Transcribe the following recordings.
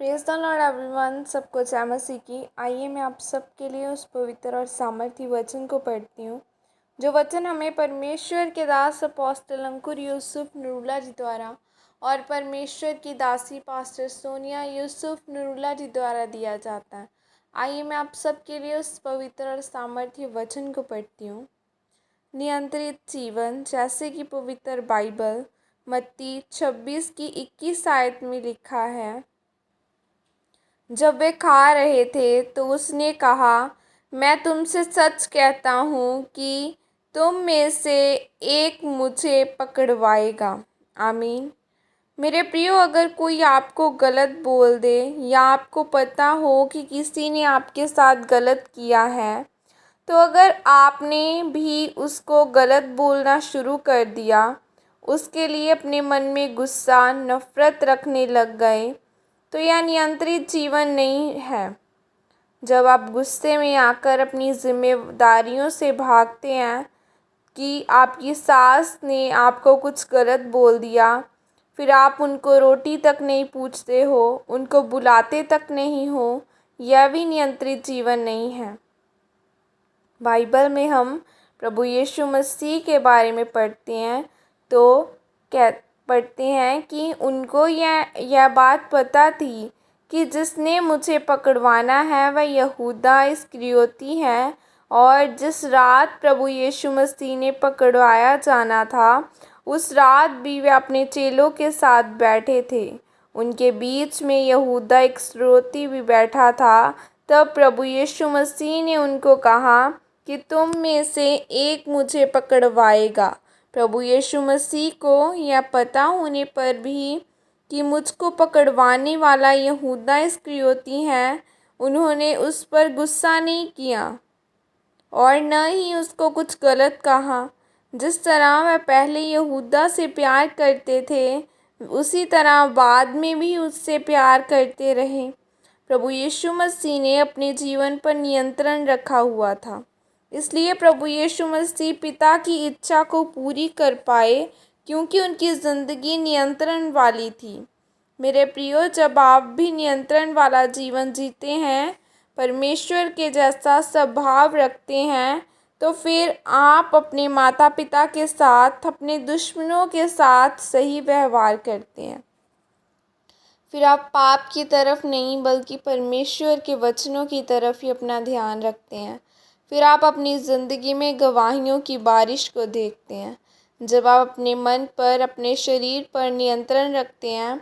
Praise the Lord everyone. सबको जय मसीह की। आइए मैं आप सबके लिए उस पवित्र और सामर्थी वचन को पढ़ती हूँ, जो वचन हमें परमेश्वर के दास अपोस्टल अंकुर यूसुफ नूरुल्लाह जी द्वारा और परमेश्वर की दासी पास्टर सोनिया यूसुफ नूरुल्लाह जी द्वारा दिया जाता है। आइए मैं आप सबके लिए उस पवित्र और सामर्थी वचन को पढ़ती हूँ। नियंत्रित जीवन, जैसे कि पवित्र बाइबल मत्ती 26 की 21 आयत में लिखा है, जब वे खा रहे थे तो उसने कहा, मैं तुमसे सच कहता हूँ कि तुम में से एक मुझे पकड़वाएगा। आमीन। मेरे प्रियो, अगर कोई आपको गलत बोल दे या आपको पता हो कि किसी ने आपके साथ गलत किया है, तो अगर आपने भी उसको गलत बोलना शुरू कर दिया, उसके लिए अपने मन में गुस्सा, नफ़रत रखने लग गए, तो यह नियंत्रित जीवन नहीं है। जब आप गुस्से में आकर अपनी जिम्मेदारियों से भागते हैं कि आपकी सास ने आपको कुछ गलत बोल दिया, फिर आप उनको रोटी तक नहीं पूछते हो, उनको बुलाते तक नहीं हो, यह भी नियंत्रित जीवन नहीं है। बाइबल में हम प्रभु यीशु मसीह के बारे में पढ़ते हैं तो पढ़ते हैं कि उनको यह बात पता थी कि जिसने मुझे पकड़वाना है वह यहूदा इस्करियोती है, और जिस रात प्रभु यीशु मसीह ने पकड़वाया जाना था, उस रात भी वे अपने चेलों के साथ बैठे थे। उनके बीच में यहूदा इस्करियोती भी बैठा था। तब प्रभु यीशु मसीह ने उनको कहा कि तुम में से एक मुझे पकड़वाएगा। प्रभु यीशु मसीह को यह पता होने पर भी कि मुझको पकड़वाने वाला यहूदा इस्करियोती है, उन्होंने उस पर गुस्सा नहीं किया और न ही उसको कुछ गलत कहा। जिस तरह वह पहले यहूदा से प्यार करते थे, उसी तरह बाद में भी उससे प्यार करते रहे। प्रभु यीशु मसीह ने अपने जीवन पर नियंत्रण रखा हुआ था, इसलिए प्रभु यीशु मसीह पिता की इच्छा को पूरी कर पाए, क्योंकि उनकी ज़िंदगी नियंत्रण वाली थी। मेरे प्रियो, जब आप भी नियंत्रण वाला जीवन जीते हैं, परमेश्वर के जैसा स्वभाव रखते हैं, तो फिर आप अपने माता पिता के साथ, अपने दुश्मनों के साथ सही व्यवहार करते हैं। फिर आप पाप की तरफ नहीं बल्कि परमेश्वर के वचनों की तरफ ही अपना ध्यान रखते हैं। फिर आप अपनी ज़िंदगी में गवाहियों की बारिश को देखते हैं। जब आप अपने मन पर, अपने शरीर पर नियंत्रण रखते हैं,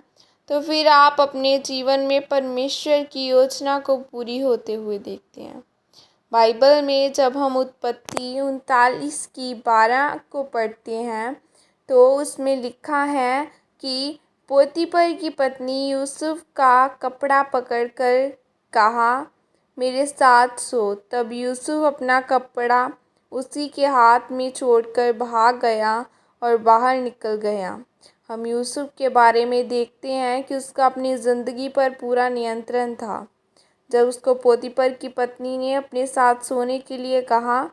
तो फिर आप अपने जीवन में परमेश्वर की योजना को पूरी होते हुए देखते हैं। बाइबल में जब हम उत्पत्ति 39 की 12 को पढ़ते हैं, तो उसमें लिखा है कि पोतीपर की पत्नी यूसुफ का कपड़ा पकड़कर कहा, मेरे साथ सो। तब यूसुफ अपना कपड़ा उसी के हाथ में छोड़कर भाग गया और बाहर निकल गया। हम यूसुफ के बारे में देखते हैं कि उसका अपनी ज़िंदगी पर पूरा नियंत्रण था। जब उसको पोतीपर की पत्नी ने अपने साथ सोने के लिए कहा,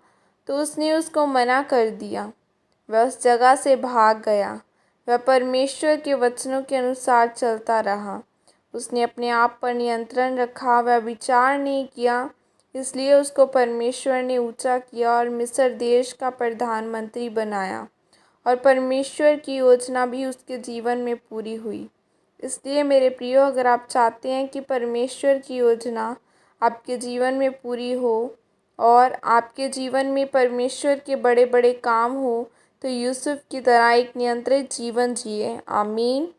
तो उसने उसको मना कर दिया। वह उस जगह से भाग गया। वह परमेश्वर के वचनों के अनुसार चलता रहा। उसने अपने आप पर नियंत्रण रखा। वह विचार नहीं किया, इसलिए उसको परमेश्वर ने ऊंचा किया और मिस्र देश का प्रधानमंत्री बनाया, और परमेश्वर की योजना भी उसके जीवन में पूरी हुई। इसलिए मेरे प्रियो, अगर आप चाहते हैं कि परमेश्वर की योजना आपके जीवन में पूरी हो और आपके जीवन में परमेश्वर के बड़े बड़े काम हो, तो यूसुफ की तरह एक नियंत्रित जीवन जिए। आमीन,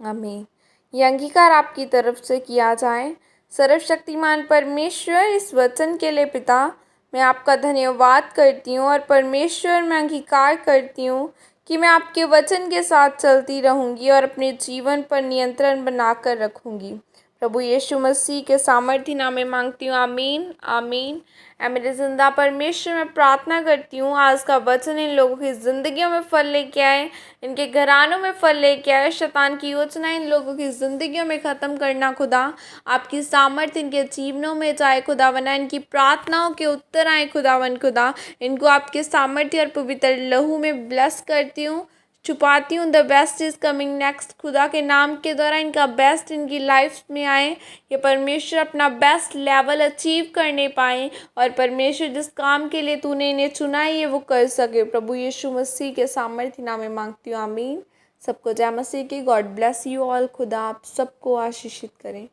आमीन। यह अंगीकार आपकी तरफ से किया जाए। सर्वशक्तिमान परमेश्वर, इस वचन के लिए पिता, मैं आपका धन्यवाद करती हूँ और परमेश्वर, मैं अंगीकार करती हूँ कि मैं आपके वचन के साथ चलती रहूँगी और अपने जीवन पर नियंत्रण बनाकर रखूँगी। प्रभु यीशु मसीह के सामर्थी नाम में मांगती हूँ। आमीन, आमीन। मेरे ज़िंदा परमेश्वर, मैं प्रार्थना करती हूँ आज का वचन इन लोगों की ज़िंदगियों में फल लेके आए, इनके घरानों में फल लेके आए। शैतान की योजना इन लोगों की ज़िंदगियों में ख़त्म करना खुदा, आपकी सामर्थ्य इनके जीवनों में जाए खुदावन, इनकी प्रार्थनाओं के उत्तर आए खुदावन। खुदा, इनको आपके सामर्थ्य और पवित्र लहू में ब्लेस करती हूँ। छुपाती हूँ the best is coming next. खुदा के नाम के द्वारा इनका बेस्ट इनकी लाइफ में आए, ये परमेश्वर अपना बेस्ट लेवल अचीव करने पाए और परमेश्वर जिस काम के लिए तूने इन्हें चुना है ये वो कर सके। प्रभु यीशु मसीह के सामर्थ्य नाम में मांगती हूँ, आमीन। सबको जय मसीह की। God bless you all. खुदा आप सबको आशीषित करें।